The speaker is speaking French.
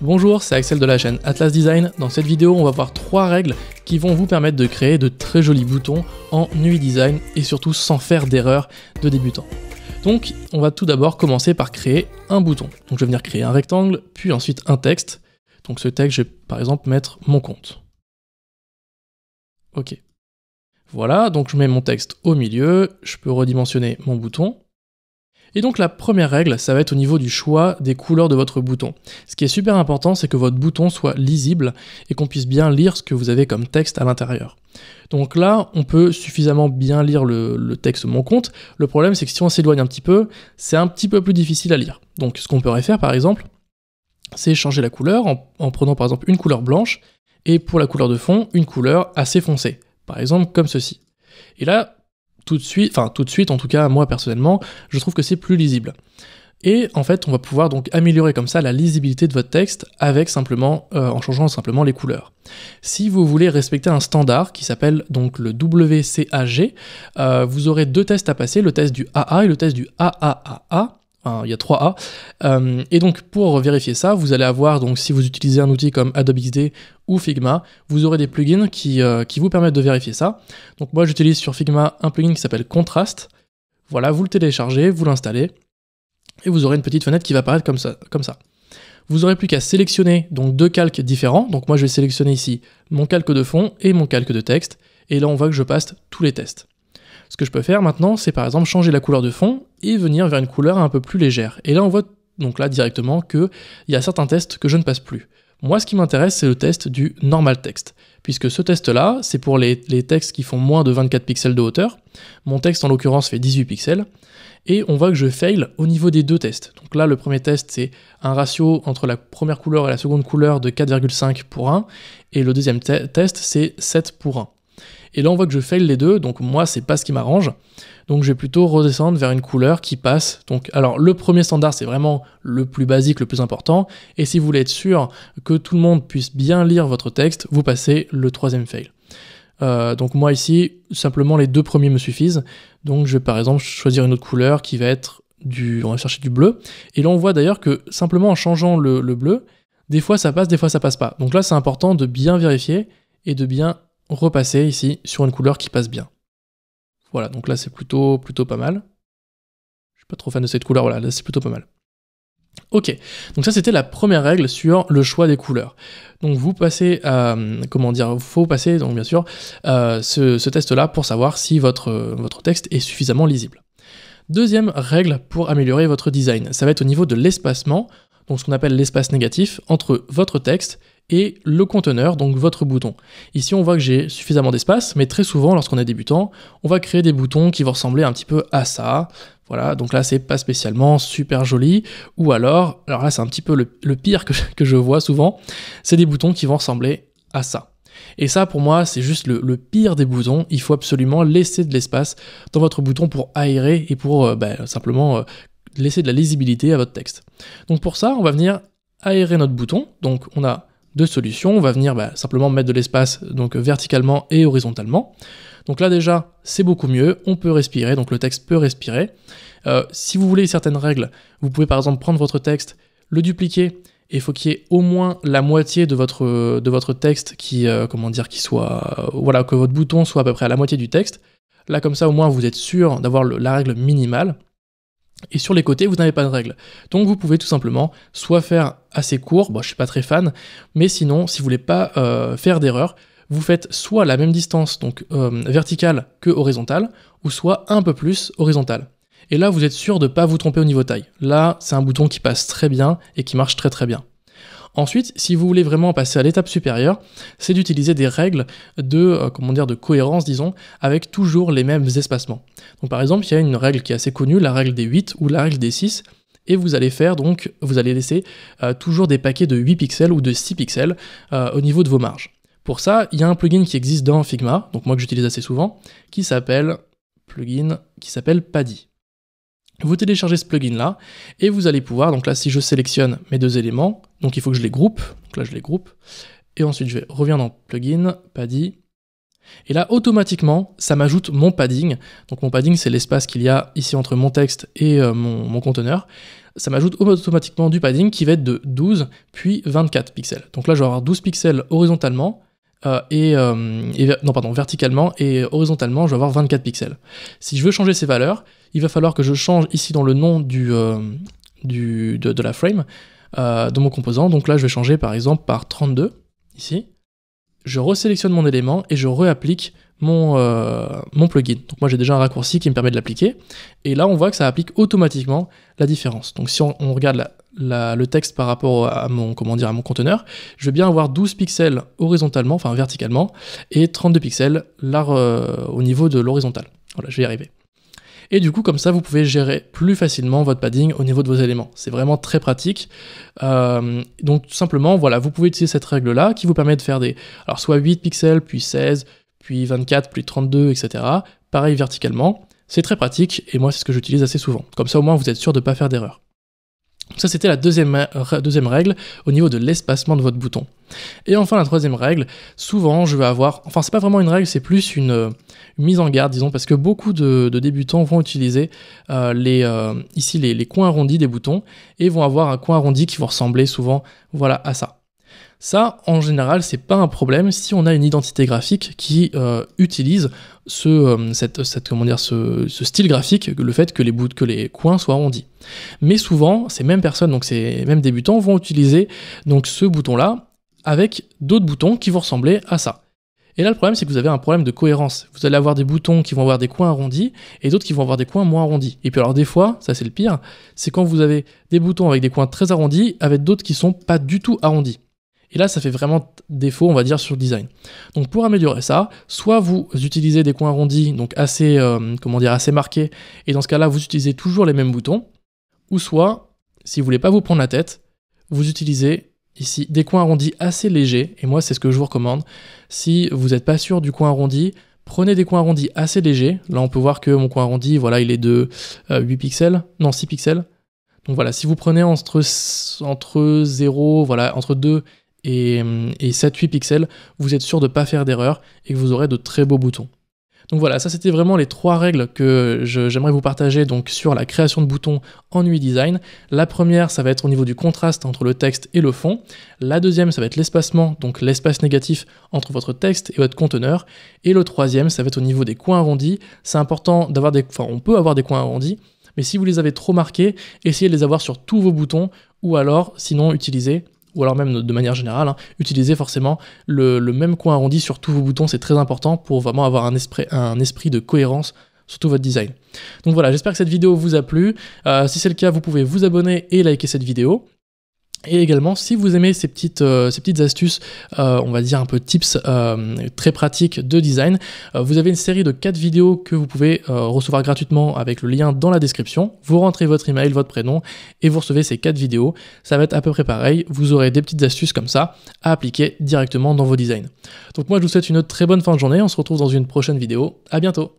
Bonjour, c'est Axel de la chaîne Atlas Design. Dans cette vidéo, on va voir 3 règles qui vont vous permettre de créer de très jolis boutons en UI design et surtout sans faire d'erreur de débutant. Donc, on va tout d'abord commencer par créer un bouton. Donc, je vais venir créer un rectangle, puis ensuite un texte. Donc, ce texte, je vais par exemple mettre mon compte. Ok. Voilà, donc je mets mon texte au milieu, je peux redimensionner mon bouton. Et donc la première règle, ça va être au niveau du choix des couleurs de votre bouton. Ce qui est super important, c'est que votre bouton soit lisible et qu'on puisse bien lire ce que vous avez comme texte à l'intérieur. Donc là, on peut suffisamment bien lire le texte mon compte. Le problème, c'est que si on s'éloigne un petit peu, c'est un petit peu plus difficile à lire. Donc ce qu'on pourrait faire par exemple, c'est changer la couleur en prenant par exemple une couleur blanche et pour la couleur de fond, une couleur assez foncée. Par exemple comme ceci. Et là, tout de suite, en tout cas moi personnellement, je trouve que c'est plus lisible. Et en fait, on va pouvoir donc améliorer comme ça la lisibilité de votre texte avec simplement, en changeant simplement les couleurs. Si vous voulez respecter un standard qui s'appelle donc le WCAG, vous aurez 2 tests à passer, le test du AA et le test du AAAA. Il y a 3 A. Et donc pour vérifier ça, vous allez avoir, donc si vous utilisez un outil comme Adobe XD ou Figma, vous aurez des plugins qui vous permettent de vérifier ça. Donc moi j'utilise sur Figma un plugin qui s'appelle Contrast. Voilà, vous le téléchargez, vous l'installez, et vous aurez une petite fenêtre qui va apparaître comme ça. Vous n'aurez plus qu'à sélectionner donc 2 calques différents. Donc moi je vais sélectionner ici mon calque de fond et mon calque de texte. Et là on voit que je passe tous les tests. Ce que je peux faire maintenant, c'est par exemple changer la couleur de fond et venir vers une couleur un peu plus légère. Et là, on voit donc là directement qu'il y a certains tests que je ne passe plus. Moi, ce qui m'intéresse, c'est le test du normal text, puisque ce test-là, c'est pour les textes qui font moins de 24 pixels de hauteur. Mon texte, en l'occurrence, fait 18 pixels. Et on voit que je fail au niveau des 2 tests. Donc là, le premier test, c'est un ratio entre la première couleur et la seconde couleur de 4,5 pour 1. Et le deuxième test, c'est 7 pour 1. Et là, on voit que je fail les 2, donc moi, c'est pas ce qui m'arrange. Donc je vais plutôt redescendre vers une couleur qui passe. Donc, alors, le premier standard, c'est vraiment le plus basique, le plus important. Et si vous voulez être sûr que tout le monde puisse bien lire votre texte, vous passez le 3e fail. Donc moi ici, simplement les 2 premiers me suffisent. Donc je vais par exemple choisir une autre couleur qui va être on va chercher du bleu. Et là, on voit d'ailleurs que simplement en changeant le bleu, des fois ça passe, des fois ça passe pas. Donc là, c'est important de bien vérifier et de bien repasser ici sur une couleur qui passe bien. Voilà, donc là c'est plutôt pas mal. Je suis pas trop fan de cette couleur, voilà, là c'est plutôt pas mal. Ok, donc ça c'était la première règle sur le choix des couleurs. Donc vous passez à, faut passer donc bien sûr ce test-là pour savoir si votre texte est suffisamment lisible. Deuxième règle pour améliorer votre design, ça va être au niveau de l'espacement, donc ce qu'on appelle l'espace négatif entre votre texte et le conteneur, donc votre bouton. Ici, on voit que j'ai suffisamment d'espace, mais très souvent, lorsqu'on est débutant, on va créer des boutons qui vont ressembler un petit peu à ça. Voilà, donc là, c'est pas spécialement super joli. Ou alors là, c'est un petit peu le pire que je vois souvent, c'est des boutons qui vont ressembler à ça. Et ça, pour moi, c'est juste le pire des boutons. Il faut absolument laisser de l'espace dans votre bouton pour aérer et pour simplement laisser de la lisibilité à votre texte. Donc pour ça, on va venir aérer notre bouton. Donc on a 2 solutions, on va venir simplement mettre de l'espace donc verticalement et horizontalement. Donc là déjà, c'est beaucoup mieux, on peut respirer, donc le texte peut respirer. Si vous voulez certaines règles, vous pouvez par exemple prendre votre texte, le dupliquer, et il faut qu'il y ait au moins la moitié de votre texte qui soit, voilà, que votre bouton soit à peu près à la moitié du texte. Là comme ça au moins vous êtes sûr d'avoir la règle minimale. Et sur les côtés, vous n'avez pas de règle. Donc vous pouvez tout simplement soit faire assez court, bon je suis pas très fan, mais sinon, si vous voulez pas faire d'erreur, vous faites soit la même distance, donc verticale que horizontale, ou soit un peu plus horizontale. Et là, vous êtes sûr de ne pas vous tromper au niveau taille. Là, c'est un bouton qui passe très bien et qui marche très très bien. Ensuite, si vous voulez vraiment passer à l'étape supérieure, c'est d'utiliser des règles de cohérence, disons, avec toujours les mêmes espacements. Donc par exemple, il y a une règle qui est assez connue, la règle des 8 ou la règle des 6, et vous allez laisser toujours des paquets de 8 pixels ou de 6 pixels au niveau de vos marges. Pour ça, il y a un plugin qui existe dans Figma, donc moi que j'utilise assez souvent, qui s'appelle Paddy. Vous téléchargez ce plugin là et vous allez pouvoir, donc là si je sélectionne mes 2 éléments, donc il faut que je les groupe, donc là je les groupe, et ensuite je vais revenir dans plugin, Paddy, Et là, automatiquement, ça m'ajoute mon padding. Donc mon padding, c'est l'espace qu'il y a ici entre mon texte et mon conteneur. Ça m'ajoute automatiquement du padding qui va être de 12 puis 24 pixels. Donc là, je vais avoir 12 pixels horizontalement verticalement, et horizontalement, je vais avoir 24 pixels. Si je veux changer ces valeurs, il va falloir que je change ici dans le nom de la frame, de mon composant. Donc là, je vais changer par exemple par 32, ici. Je resélectionne mon élément et je réapplique mon plugin. Donc moi j'ai déjà un raccourci qui me permet de l'appliquer, et là on voit que ça applique automatiquement la différence. Donc si on regarde le texte par rapport à mon conteneur, je vais bien avoir 12 pixels horizontalement, enfin verticalement, et 32 pixels au niveau de l'horizontal. Voilà, je vais y arriver. Et du coup, comme ça, vous pouvez gérer plus facilement votre padding au niveau de vos éléments. C'est vraiment très pratique. Donc, tout simplement, voilà, vous pouvez utiliser cette règle-là qui vous permet de faire alors soit 8 pixels, puis 16, puis 24, puis 32, etc. Pareil verticalement. C'est très pratique et moi, c'est ce que j'utilise assez souvent. Comme ça, au moins, vous êtes sûr de ne pas faire d'erreur. Ça, c'était la deuxième règle au niveau de l'espacement de votre bouton. Et enfin, la troisième règle, souvent, je vais avoir... Enfin, c'est pas vraiment une règle, c'est plus une mise en garde, disons, parce que beaucoup de débutants vont utiliser ici les coins arrondis des boutons et vont avoir un coin arrondi qui vont ressembler souvent, voilà, à ça. Ça, en général, c'est pas un problème si on a une identité graphique qui utilise ce style graphique, le fait que les coins soient arrondis. Mais souvent, ces mêmes personnes, donc ces mêmes débutants, vont utiliser donc ce bouton-là avec d'autres boutons qui vont ressembler à ça. Et là, le problème, c'est que vous avez un problème de cohérence. Vous allez avoir des boutons qui vont avoir des coins arrondis et d'autres qui vont avoir des coins moins arrondis. Et puis alors des fois, ça c'est le pire, c'est quand vous avez des boutons avec des coins très arrondis avec d'autres qui sont pas du tout arrondis. Et là, ça fait vraiment défaut, on va dire, sur le design. Donc pour améliorer ça, soit vous utilisez des coins arrondis, donc assez marqués, et dans ce cas-là, vous utilisez toujours les mêmes boutons, ou soit, si vous voulez pas vous prendre la tête, vous utilisez ici des coins arrondis assez légers, et moi c'est ce que je vous recommande. Si vous n'êtes pas sûr du coin arrondi, prenez des coins arrondis assez légers. Là, on peut voir que mon coin arrondi, voilà, il est de 6 pixels. Donc voilà, si vous prenez entre 0, voilà, entre 2 et 7-8 pixels, vous êtes sûr de ne pas faire d'erreur et que vous aurez de très beaux boutons. Donc voilà, ça c'était vraiment les 3 règles que j'aimerais vous partager donc sur la création de boutons en UI Design. La première, ça va être au niveau du contraste entre le texte et le fond. La deuxième, ça va être l'espacement, donc l'espace négatif entre votre texte et votre conteneur. Et le troisième, ça va être au niveau des coins arrondis. C'est important d'avoir on peut avoir des coins arrondis, mais si vous les avez trop marqués, essayez de les avoir sur tous vos boutons, ou alors, sinon, ou alors même de manière générale, utilisez forcément le même coin arrondi sur tous vos boutons, c'est très important pour vraiment avoir un esprit de cohérence sur tout votre design. Donc voilà, j'espère que cette vidéo vous a plu. Si c'est le cas, vous pouvez vous abonner et liker cette vidéo. Et également, si vous aimez ces petites astuces, on va dire un peu tips très pratiques de design, vous avez une série de 4 vidéos que vous pouvez recevoir gratuitement avec le lien dans la description. Vous rentrez votre email, votre prénom, et vous recevez ces 4 vidéos. Ça va être à peu près pareil, vous aurez des petites astuces comme ça à appliquer directement dans vos designs. Donc moi, je vous souhaite une très bonne fin de journée, on se retrouve dans une prochaine vidéo. À bientôt.